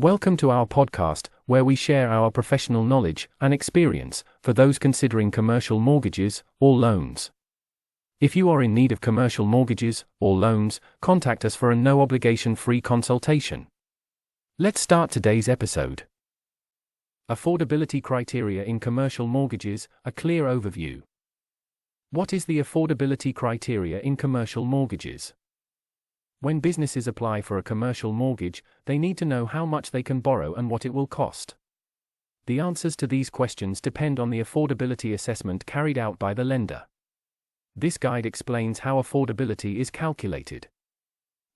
Welcome to our podcast, where we share our professional knowledge and experience for those considering commercial mortgages or loans. If you are in need of commercial mortgages or loans, contact us for a no-obligation free consultation. Let's start today's episode. Affordability criteria in commercial mortgages, a clear overview. What is the affordability criteria in commercial mortgages? When businesses apply for a commercial mortgage, they need to know how much they can borrow and what it will cost. The answers to these questions depend on the affordability assessment carried out by the lender. This guide explains how affordability is calculated.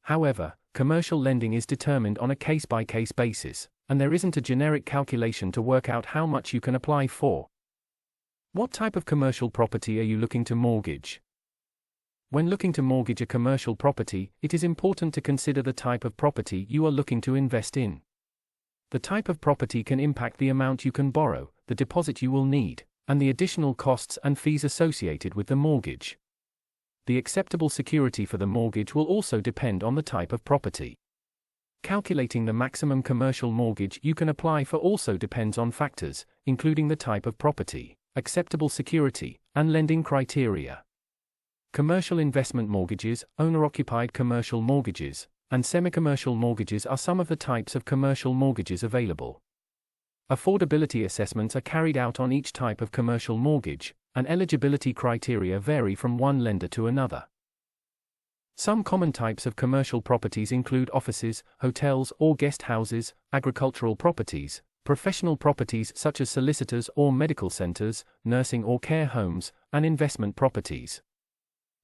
However, commercial lending is determined on a case-by-case basis, and there isn't a generic calculation to work out how much you can apply for. What type of commercial property are you looking to mortgage? When looking to mortgage a commercial property, it is important to consider the type of property you are looking to invest in. The type of property can impact the amount you can borrow, the deposit you will need, and the additional costs and fees associated with the mortgage. The acceptable security for the mortgage will also depend on the type of property. Calculating the maximum commercial mortgage you can apply for also depends on factors, including the type of property, acceptable security, and lending criteria. Commercial investment mortgages, owner-occupied commercial mortgages, and semi-commercial mortgages are some of the types of commercial mortgages available. Affordability assessments are carried out on each type of commercial mortgage, and eligibility criteria vary from one lender to another. Some common types of commercial properties include offices, hotels or guest houses, agricultural properties, professional properties such as solicitors or medical centers, nursing or care homes, and investment properties.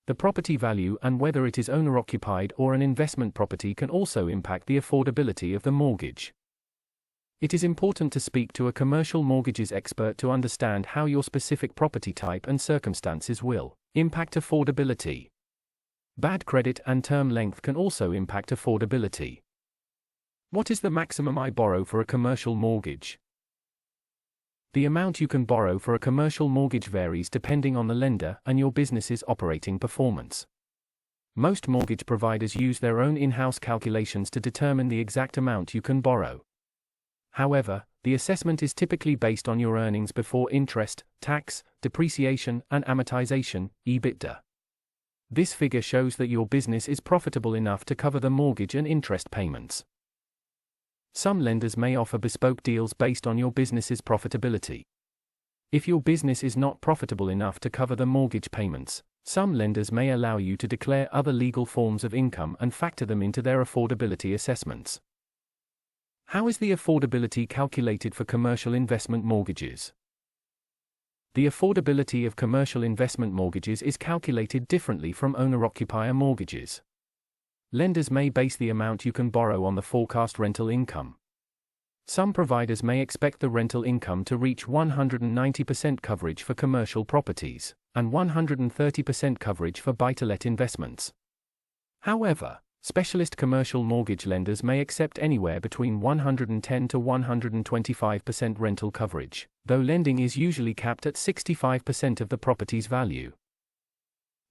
The property value and whether it is owner-occupied or an investment property can also impact the affordability of the mortgage. It is important to speak to a commercial mortgages expert to understand how your specific property type and circumstances will impact affordability. Bad credit and term length can also impact affordability. What is the maximum I borrow for a commercial mortgage? The amount you can borrow for a commercial mortgage varies depending on the lender and your business's operating performance. Most mortgage providers use their own in-house calculations to determine the exact amount you can borrow. However, the assessment is typically based on your earnings before interest, tax, depreciation, and amortization, EBITDA. This figure shows that your business is profitable enough to cover the mortgage and interest payments. Some lenders may offer bespoke deals based on your business's profitability. If your business is not profitable enough to cover the mortgage payments, some lenders may allow you to declare other legal forms of income and factor them into their affordability assessments. How is the affordability calculated for commercial investment mortgages? The affordability of commercial investment mortgages is calculated differently from owner-occupier mortgages. Lenders may base the amount you can borrow on the forecast rental income. Some providers may expect the rental income to reach 190% coverage for commercial properties, and 130% coverage for buy-to-let investments. However, specialist commercial mortgage lenders may accept anywhere between 110 to 125% rental coverage, though lending is usually capped at 65% of the property's value.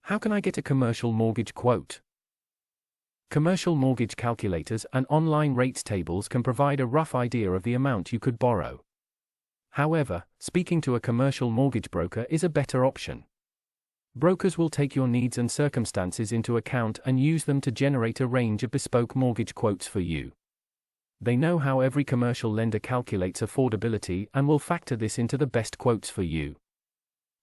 How can I get a commercial mortgage quote? Commercial mortgage calculators and online rates tables can provide a rough idea of the amount you could borrow. However, speaking to a commercial mortgage broker is a better option. Brokers will take your needs and circumstances into account and use them to generate a range of bespoke mortgage quotes for you. They know how every commercial lender calculates affordability and will factor this into the best quotes for you.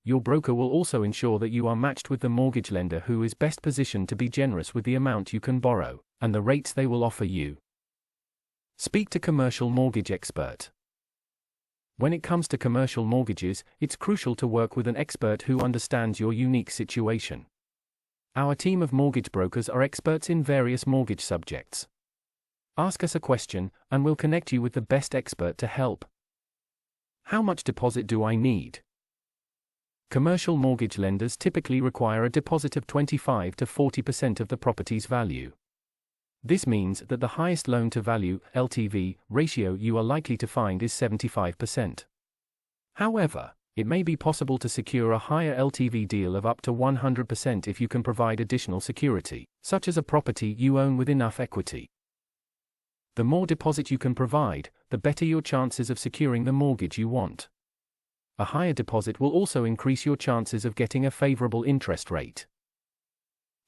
Your broker will also ensure that you are matched with the mortgage lender who is best positioned to be generous with the amount you can borrow, and the rates they will offer you. Speak to commercial mortgage expert. When it comes to commercial mortgages, it's crucial to work with an expert who understands your unique situation. Our team of mortgage brokers are experts in various mortgage subjects. Ask us a question, and we'll connect you with the best expert to help. How much deposit do I need? Commercial mortgage lenders typically require a deposit of 25 to 40% of the property's value. This means that the highest loan-to-value (LTV) ratio you are likely to find is 75%. However, it may be possible to secure a higher LTV deal of up to 100% if you can provide additional security, such as a property you own with enough equity. The more deposit you can provide, the better your chances of securing the mortgage you want. A higher deposit will also increase your chances of getting a favorable interest rate.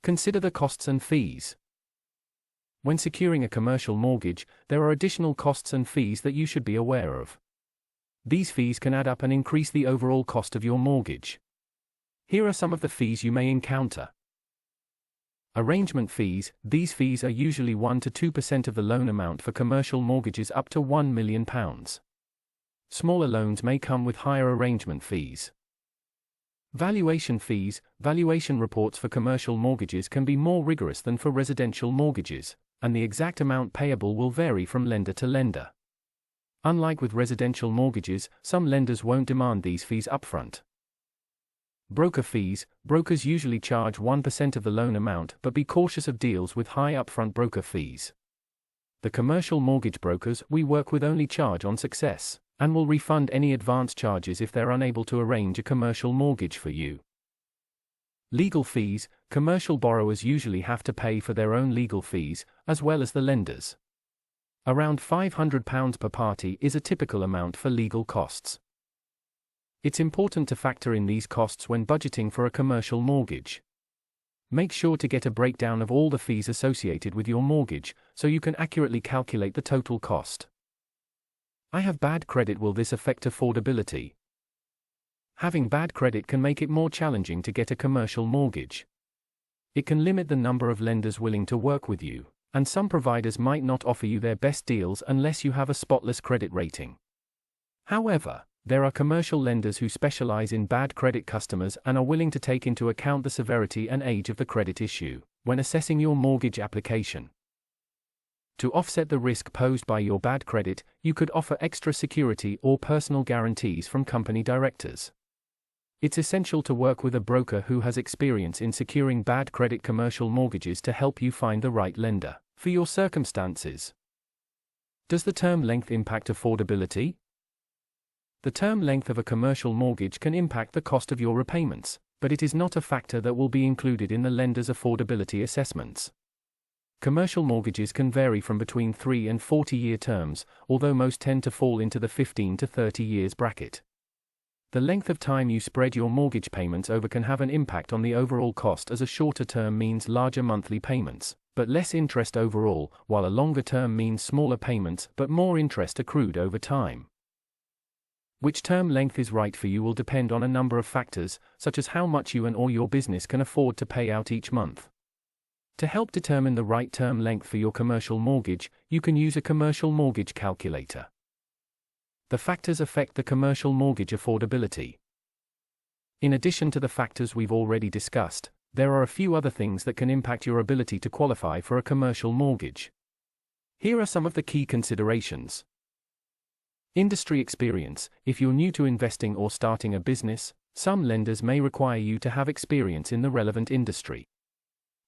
Consider the costs and fees. When securing a commercial mortgage, there are additional costs and fees that you should be aware of. These fees can add up and increase the overall cost of your mortgage. Here are some of the fees you may encounter. Arrangement fees. These fees are usually 1 to 2% of the loan amount for commercial mortgages up to £1 million. Smaller loans may come with higher arrangement fees. Valuation fees. Valuation reports for commercial mortgages can be more rigorous than for residential mortgages, and the exact amount payable will vary from lender to lender. Unlike with residential mortgages, some lenders won't demand these fees upfront. Broker fees. Brokers usually charge 1% of the loan amount, but be cautious of deals with high upfront broker fees. The commercial mortgage brokers we work with only charge on success, and will refund any advance charges if they're unable to arrange a commercial mortgage for you. Legal fees. Commercial borrowers usually have to pay for their own legal fees, as well as the lenders. Around £500 per party is a typical amount for legal costs. It's important to factor in these costs when budgeting for a commercial mortgage. Make sure to get a breakdown of all the fees associated with your mortgage, so you can accurately calculate the total cost. I have bad credit. Will this affect affordability? Having bad credit can make it more challenging to get a commercial mortgage. It can limit the number of lenders willing to work with you, and some providers might not offer you their best deals unless you have a spotless credit rating. However, there are commercial lenders who specialize in bad credit customers and are willing to take into account the severity and age of the credit issue when assessing your mortgage application. To offset the risk posed by your bad credit, you could offer extra security or personal guarantees from company directors. It's essential to work with a broker who has experience in securing bad credit commercial mortgages to help you find the right lender for your circumstances. Does the term length impact affordability? The term length of a commercial mortgage can impact the cost of your repayments, but it is not a factor that will be included in the lender's affordability assessments. Commercial mortgages can vary from between 3 and 40-year terms, although most tend to fall into the 15 to 30 years bracket. The length of time you spread your mortgage payments over can have an impact on the overall cost, as a shorter term means larger monthly payments, but less interest overall, while a longer term means smaller payments but more interest accrued over time. Which term length is right for you will depend on a number of factors, such as how much you and/or your business can afford to pay out each month. To help determine the right term length for your commercial mortgage, you can use a commercial mortgage calculator. The factors affect the commercial mortgage affordability. In addition to the factors we've already discussed, there are a few other things that can impact your ability to qualify for a commercial mortgage. Here are some of the key considerations. Industry experience. If you're new to investing or starting a business, some lenders may require you to have experience in the relevant industry.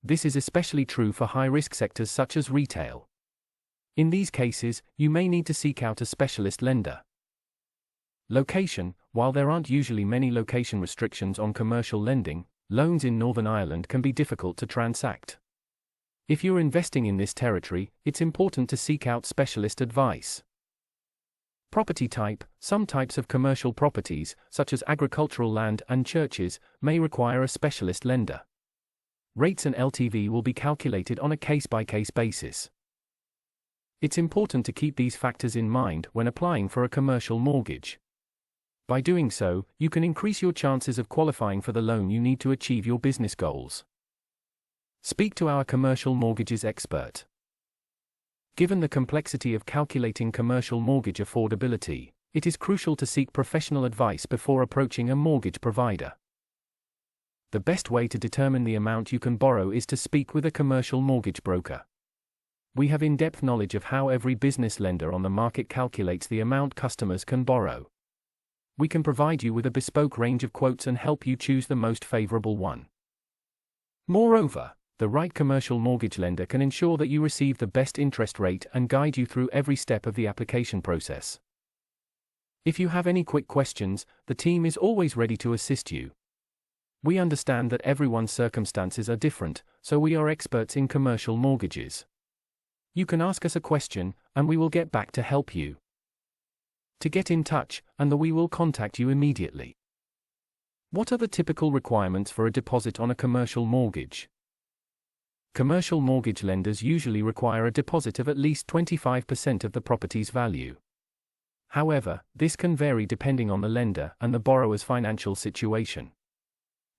This is especially true for high-risk sectors such as retail. In these cases, you may need to seek out a specialist lender. Location. While there aren't usually many location restrictions on commercial lending, loans in Northern Ireland can be difficult to transact. If you're investing in this territory, it's important to seek out specialist advice. Property type. Some types of commercial properties, such as agricultural land and churches, may require a specialist lender. Rates and LTV will be calculated on a case-by-case basis. It's important to keep these factors in mind when applying for a commercial mortgage. By doing so, you can increase your chances of qualifying for the loan you need to achieve your business goals. Speak to our commercial mortgages expert. Given the complexity of calculating commercial mortgage affordability, it is crucial to seek professional advice before approaching a mortgage provider. The best way to determine the amount you can borrow is to speak with a commercial mortgage broker. We have in-depth knowledge of how every business lender on the market calculates the amount customers can borrow. We can provide you with a bespoke range of quotes and help you choose the most favorable one. Moreover, the right commercial mortgage lender can ensure that you receive the best interest rate and guide you through every step of the application process. If you have any quick questions, the team is always ready to assist you. We understand that everyone's circumstances are different, so we are experts in commercial mortgages. You can ask us a question, and we will get back to help you. To get in touch, and we will contact you immediately. What are the typical requirements for a deposit on a commercial mortgage? Commercial mortgage lenders usually require a deposit of at least 25% of the property's value. However, this can vary depending on the lender and the borrower's financial situation.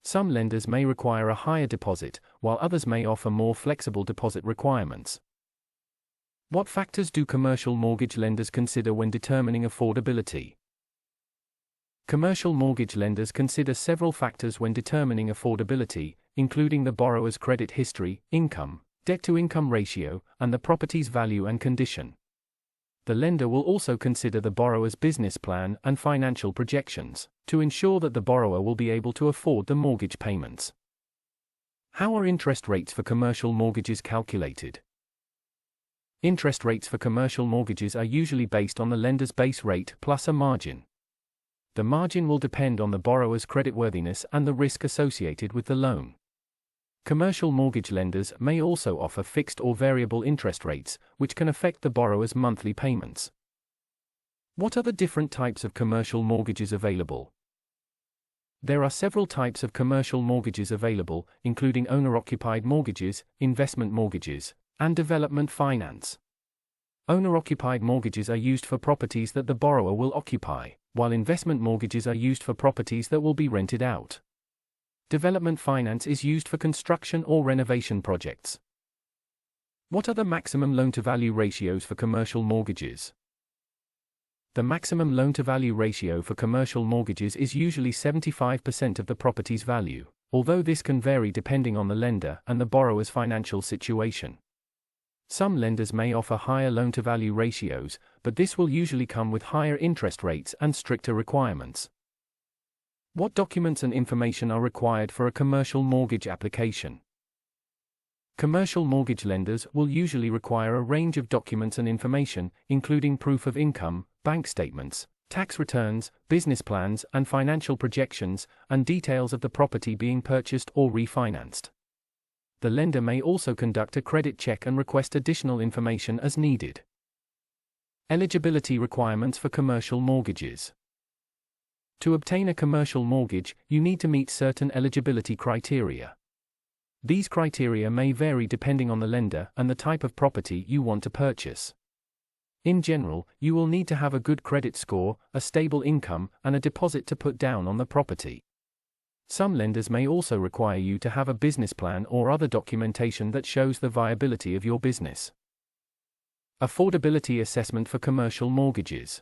Some lenders may require a higher deposit, while others may offer more flexible deposit requirements. What factors do commercial mortgage lenders consider when determining affordability? Commercial mortgage lenders consider several factors when determining affordability, including the borrower's credit history, income, debt-to-income ratio, and the property's value and condition. The lender will also consider the borrower's business plan and financial projections, to ensure that the borrower will be able to afford the mortgage payments. How are interest rates for commercial mortgages calculated? Interest rates for commercial mortgages are usually based on the lender's base rate plus a margin. The margin will depend on the borrower's creditworthiness and the risk associated with the loan. Commercial mortgage lenders may also offer fixed or variable interest rates, which can affect the borrower's monthly payments. What are the different types of commercial mortgages available? There are several types of commercial mortgages available, including owner-occupied mortgages, investment mortgages, and development finance. Owner-occupied mortgages are used for properties that the borrower will occupy, while investment mortgages are used for properties that will be rented out. Development finance is used for construction or renovation projects. What are the maximum loan-to-value ratios for commercial mortgages? The maximum loan-to-value ratio for commercial mortgages is usually 75% of the property's value, although this can vary depending on the lender and the borrower's financial situation. Some lenders may offer higher loan-to-value ratios, but this will usually come with higher interest rates and stricter requirements. What documents and information are required for a commercial mortgage application? Commercial mortgage lenders will usually require a range of documents and information, including proof of income, bank statements, tax returns, business plans and financial projections, and details of the property being purchased or refinanced. The lender may also conduct a credit check and request additional information as needed. Eligibility requirements for commercial mortgages. To obtain a commercial mortgage, you need to meet certain eligibility criteria. These criteria may vary depending on the lender and the type of property you want to purchase. In general, you will need to have a good credit score, a stable income, and a deposit to put down on the property. Some lenders may also require you to have a business plan or other documentation that shows the viability of your business. Affordability assessment for commercial mortgages.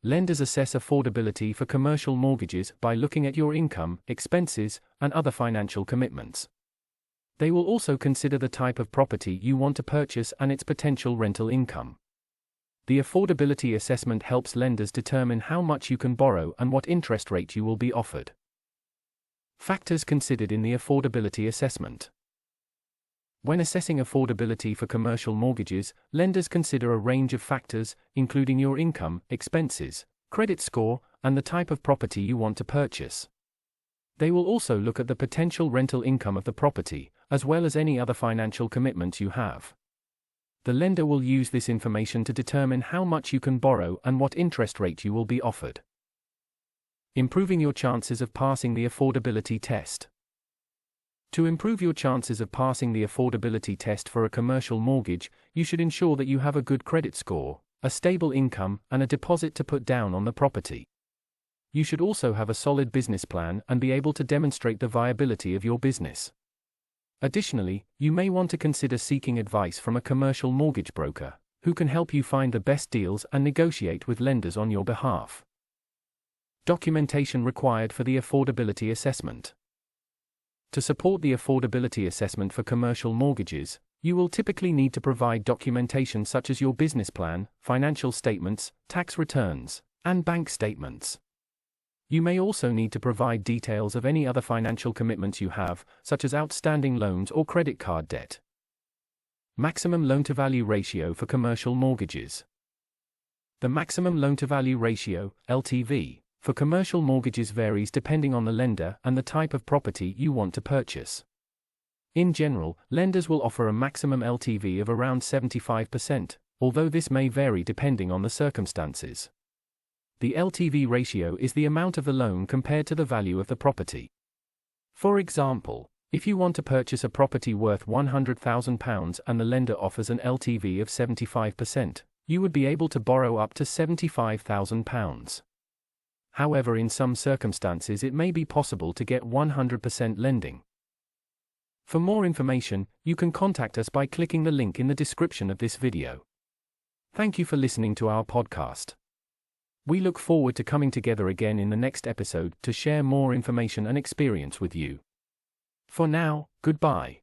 Lenders assess affordability for commercial mortgages by looking at your income, expenses, and other financial commitments. They will also consider the type of property you want to purchase and its potential rental income. The affordability assessment helps lenders determine how much you can borrow and what interest rate you will be offered. Factors considered in the affordability assessment. When assessing affordability for commercial mortgages, lenders consider a range of factors, including your income, expenses, credit score, and the type of property you want to purchase. They will also look at the potential rental income of the property, as well as any other financial commitments you have. The lender will use this information to determine how much you can borrow and what interest rate you will be offered. Improving your chances of passing the affordability test. To improve your chances of passing the affordability test for a commercial mortgage, you should ensure that you have a good credit score, a stable income, and a deposit to put down on the property. You should also have a solid business plan and be able to demonstrate the viability of your business. Additionally, you may want to consider seeking advice from a commercial mortgage broker, who can help you find the best deals and negotiate with lenders on your behalf. Documentation required for the affordability assessment. To support the affordability assessment for commercial mortgages, you will typically need to provide documentation such as your business plan, financial statements, tax returns, and bank statements. You may also need to provide details of any other financial commitments you have, such as outstanding loans or credit card debt. Maximum loan-to-value ratio for commercial mortgages. The maximum loan-to-value ratio, LTV, for commercial mortgages varies depending on the lender and the type of property you want to purchase. In general, lenders will offer a maximum LTV of around 75%, although this may vary depending on the circumstances. The LTV ratio is the amount of the loan compared to the value of the property. For example, if you want to purchase a property worth £100,000 and the lender offers an LTV of 75%, you would be able to borrow up to £75,000. However, in some circumstances it may be possible to get 100% lending. For more information, you can contact us by clicking the link in the description of this video. Thank you for listening to our podcast. We look forward to coming together again in the next episode to share more information and experience with you. For now, goodbye.